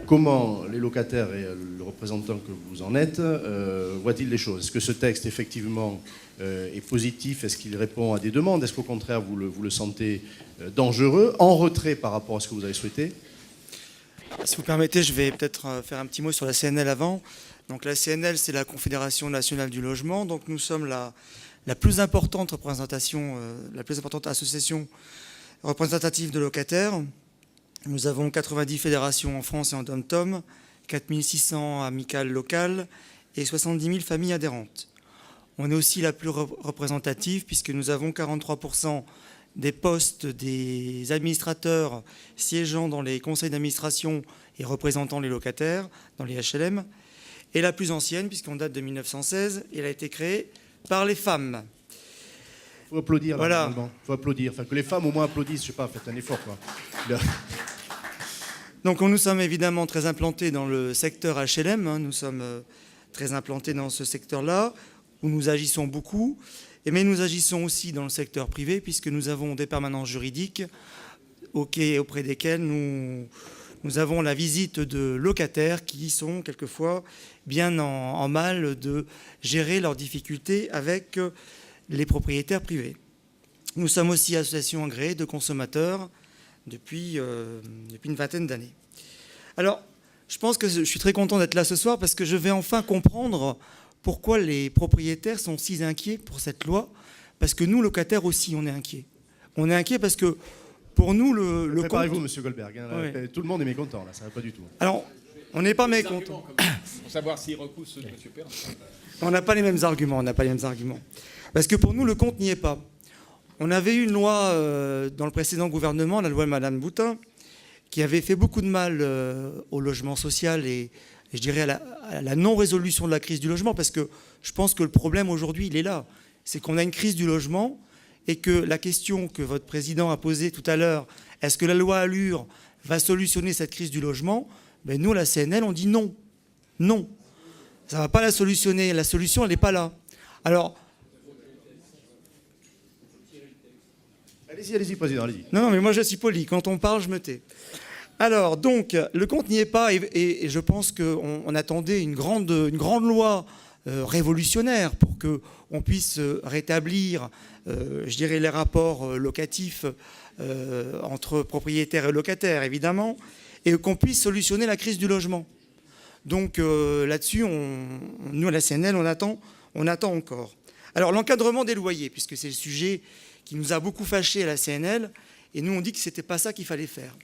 comment les locataires et le représentant que vous en êtes voient-ils les choses? Est-ce que ce texte, effectivement, est positif? Est-ce qu'il répond à des demandes? Est-ce qu'au contraire, vous le sentez dangereux, en retrait par rapport à ce que vous avez souhaité? Si vous permettez, je vais peut-être faire un petit mot sur la CNL avant. Donc la CNL, c'est la Confédération nationale du logement. Donc nous sommes la plus importante représentation, la plus importante association représentative de locataires. Nous avons 90 fédérations en France et en dom-tom, 4600 amicales locales et 70 000 familles adhérentes. On est aussi la plus représentative puisque nous avons 43% des postes des administrateurs siégeant dans les conseils d'administration et représentant les locataires dans les HLM, et la plus ancienne puisqu'on date de 1916 et elle a été créée par les femmes. Il faut applaudir, voilà. Il faut applaudir. Enfin, que les femmes au moins applaudissent, je sais pas, faites un effort, quoi. Donc nous sommes évidemment très implantés dans le secteur HLM, nous sommes très implantés dans ce secteur-là, où nous agissons beaucoup, mais nous agissons aussi dans le secteur privé, puisque nous avons des permanences juridiques auprès desquelles nous avons la visite de locataires qui sont quelquefois bien en mal de gérer leurs difficultés avec les propriétaires privés. Nous sommes aussi association agréée de consommateurs depuis une vingtaine d'années. Alors, je pense que je suis très content d'être là ce soir parce que je vais enfin comprendre pourquoi les propriétaires sont si inquiets pour cette loi, parce que nous, locataires aussi, on est inquiets. On est inquiets parce que pour nous, le Préparez-vous, monsieur Goldberg. Hein, oui. Tout le monde est mécontent, là, ça ne va pas du tout. Alors, on n'est pas mécontent. Pour savoir s'il repousse ceux de M. Perrin. On n'a pas les mêmes arguments, Parce que pour nous, le compte n'y est pas. On avait eu une loi dans le précédent gouvernement, la loi de Mme Boutin, qui avait fait beaucoup de mal au logement social et je dirais à la non-résolution de la crise du logement, parce que je pense que le problème aujourd'hui, il est là. C'est qu'on a une crise du logement et que la question que votre président a posée tout à l'heure, est-ce que la loi Allure va solutionner cette crise du logement? Ben nous, la CNL, on dit non. Non. Ça ne va pas la solutionner. La solution, elle n'est pas là. Alors... Allez-y, président, allez-y. Non, mais moi, je suis poli. Quand on parle, je me tais. Alors, donc, le compte n'y est pas et je pense qu'on attendait une grande loi révolutionnaire pour qu'on puisse rétablir, je dirais, les rapports locatifs entre propriétaires et locataires, évidemment, et qu'on puisse solutionner la crise du logement. Donc, là-dessus, nous, à la CNL, on attend encore. Alors, l'encadrement des loyers, puisque c'est le sujet qui nous a beaucoup fâchés à la CNL, et nous, on dit que ce n'était pas ça qu'il fallait faire.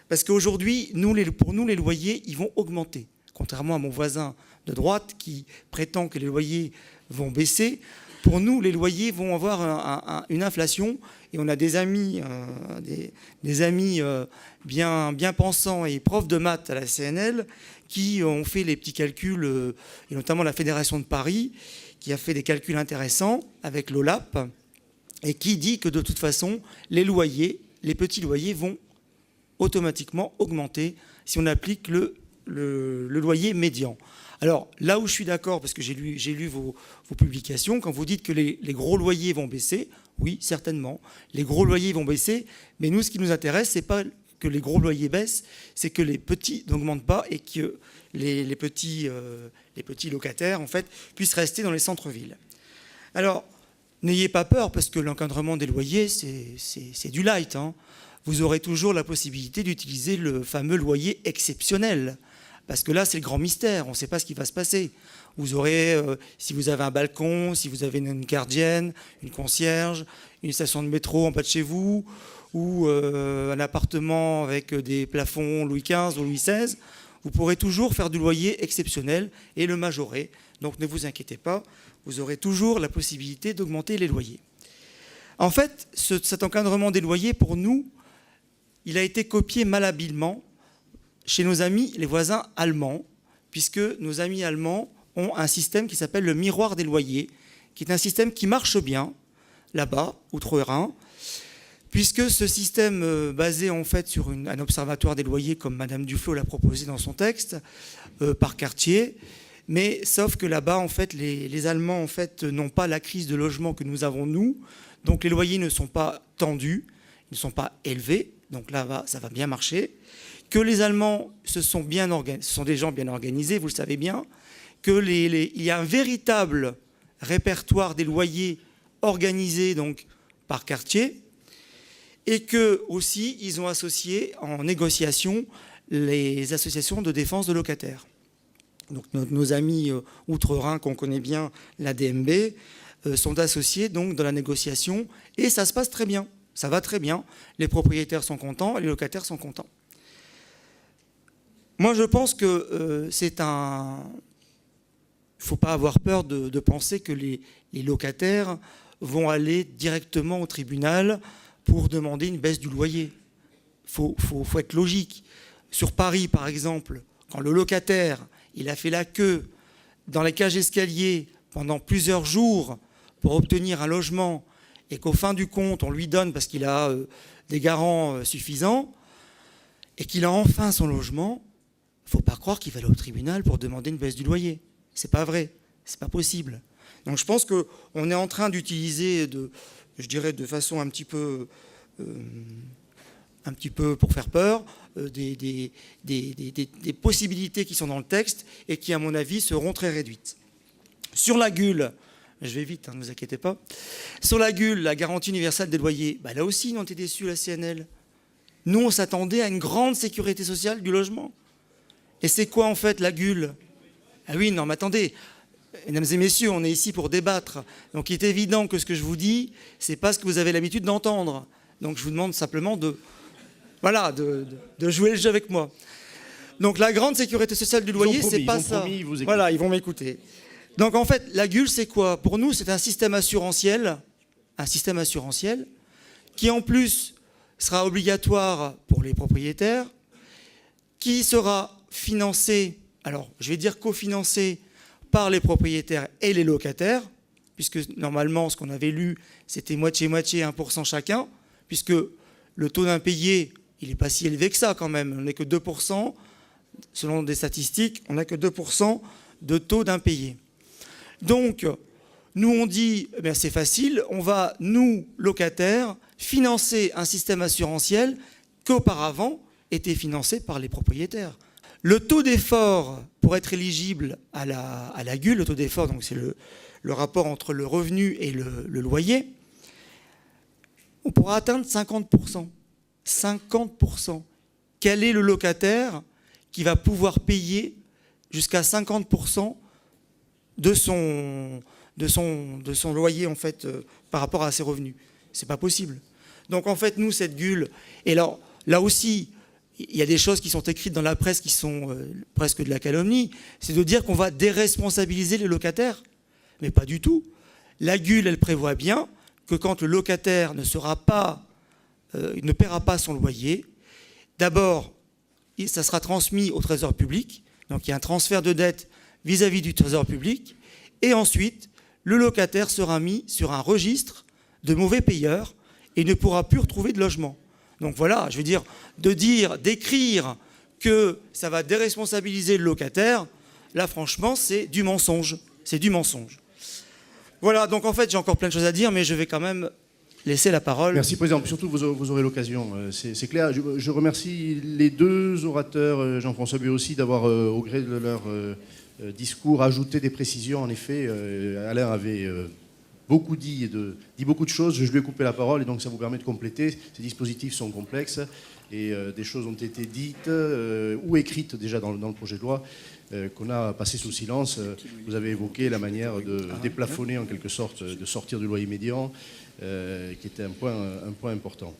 Parce qu'aujourd'hui, pour nous, les loyers, ils vont augmenter. Contrairement à mon voisin de droite qui prétend que les loyers vont baisser, pour nous, les loyers vont avoir une inflation. Et on a des amis, bien pensants et profs de maths à la CNL qui ont fait les petits calculs, et notamment la Fédération de Paris, qui a fait des calculs intéressants avec l'OLAP, et qui dit que de toute façon, les petits loyers vont automatiquement augmenter si on applique le loyer médian. Alors là où je suis d'accord, parce que j'ai lu vos publications, quand vous dites que les gros loyers vont baisser, oui, certainement, les gros loyers vont baisser, mais nous, ce qui nous intéresse, c'est pas que les gros loyers baissent, c'est que les petits n'augmentent pas et que les petits locataires, en fait, puissent rester dans les centres-villes. Alors, n'ayez pas peur, parce que l'encadrement des loyers, c'est du light, hein. Vous aurez toujours la possibilité d'utiliser le fameux loyer exceptionnel. Parce que là, c'est le grand mystère. On ne sait pas ce qui va se passer. Vous aurez, si vous avez un balcon, si vous avez une gardienne, une concierge, une station de métro en bas de chez vous, ou un appartement avec des plafonds Louis XV ou Louis XVI, vous pourrez toujours faire du loyer exceptionnel et le majorer. Donc ne vous inquiétez pas, vous aurez toujours la possibilité d'augmenter les loyers. En fait, cet encadrement des loyers, pour nous, il a été copié malhabilement chez nos amis, les voisins allemands, puisque nos amis allemands ont un système qui s'appelle le miroir des loyers, qui est un système qui marche bien, là-bas, outre-Rhin, puisque ce système basé en fait sur un observatoire des loyers, comme Madame Duflot l'a proposé dans son texte, par quartier, mais sauf que là-bas, en fait, les Allemands en fait, n'ont pas la crise de logement que nous avons, nous, donc les loyers ne sont pas tendus, ils ne sont pas élevés, donc là, ça va bien marcher. que les Allemands ce sont des gens bien organisés, vous le savez bien, qu'il y a un véritable répertoire des loyers organisé donc par quartier, et que aussi ils ont associé en négociation les associations de défense de locataires. Donc nos amis outre-Rhin qu'on connaît bien, la DMB, sont associés donc dans la négociation, et ça se passe très bien, ça va très bien. Les propriétaires sont contents, les locataires sont contents. Moi je pense que c'est un... Il ne faut pas avoir peur de penser que les locataires vont aller directement au tribunal pour demander une baisse du loyer. Il faut être logique. Sur Paris, par exemple, quand le locataire il a fait la queue dans les cages escaliers pendant plusieurs jours pour obtenir un logement, et qu'au fin du compte, on lui donne parce qu'il a des garants suffisants, et qu'il a enfin son logement, il ne faut pas croire qu'il va aller au tribunal pour demander une baisse du loyer. C'est pas vrai, c'est pas possible. Donc je pense qu'on est en train d'utiliser, je dirais de façon un petit peu pour faire peur, des possibilités qui sont dans le texte et qui, à mon avis, seront très réduites. Sur la GUL, je vais vite, ne vous inquiétez pas. Sur la GUL, la garantie universelle des loyers, là aussi, ils ont été déçus, la CNL. Nous, on s'attendait à une grande sécurité sociale du logement. Et c'est quoi, en fait, la GUL? Ah oui, non, mais attendez, mesdames et messieurs, on est ici pour débattre. Donc il est évident que ce que je vous dis, ce n'est pas ce que vous avez l'habitude d'entendre. Donc je vous demande simplement de jouer le jeu avec moi. Donc la grande sécurité sociale du loyer, c'est pas ça. Voilà, ils vont m'écouter. Donc en fait, la GUL, c'est quoi? Pour nous, c'est un système assurantiel qui en plus sera obligatoire pour les propriétaires, qui sera financé, alors je vais dire cofinancé par les propriétaires et les locataires, puisque normalement ce qu'on avait lu c'était moitié-moitié, 1% chacun, puisque le taux d'impayé il n'est pas si élevé que ça quand même, on n'est que 2%, selon des statistiques, on n'a que 2% de taux d'impayé. Donc nous on dit, c'est facile, on va nous, locataires, financer un système assurantiel qu'auparavant était financé par les propriétaires. Le taux d'effort pour être éligible à la GUL, le taux d'effort, donc c'est le rapport entre le revenu et le loyer, on pourra atteindre 50%. 50%. Quel est le locataire qui va pouvoir payer jusqu'à 50% de son loyer en fait, par rapport à ses revenus? C'est pas possible. Donc en fait, nous, cette GUL, et alors, là aussi, il y a des choses qui sont écrites dans la presse qui sont presque de la calomnie, c'est de dire qu'on va déresponsabiliser les locataires. Mais pas du tout. La GUL, elle prévoit bien que quand le locataire ne paiera pas son loyer, d'abord, ça sera transmis au Trésor public, donc il y a un transfert de dette vis-à-vis du Trésor public, et ensuite, le locataire sera mis sur un registre de mauvais payeurs et ne pourra plus retrouver de logement. Donc voilà, je veux dire, d'écrire que ça va déresponsabiliser le locataire, là franchement c'est du mensonge. C'est du mensonge. Voilà, donc en fait j'ai encore plein de choses à dire, mais je vais quand même laisser la parole. Merci Président, surtout vous aurez l'occasion, c'est clair. Je remercie les deux orateurs, Jean-François Buet aussi, d'avoir au gré de leur discours ajouté des précisions. En effet, Alain avait... dit beaucoup de choses, je lui ai coupé la parole et donc ça vous permet de compléter. Ces dispositifs sont complexes et des choses ont été dites ou écrites déjà dans le projet de loi qu'on a passé sous silence. Vous avez évoqué la manière de déplafonner en quelque sorte, de sortir du loyer médian, qui était un point important.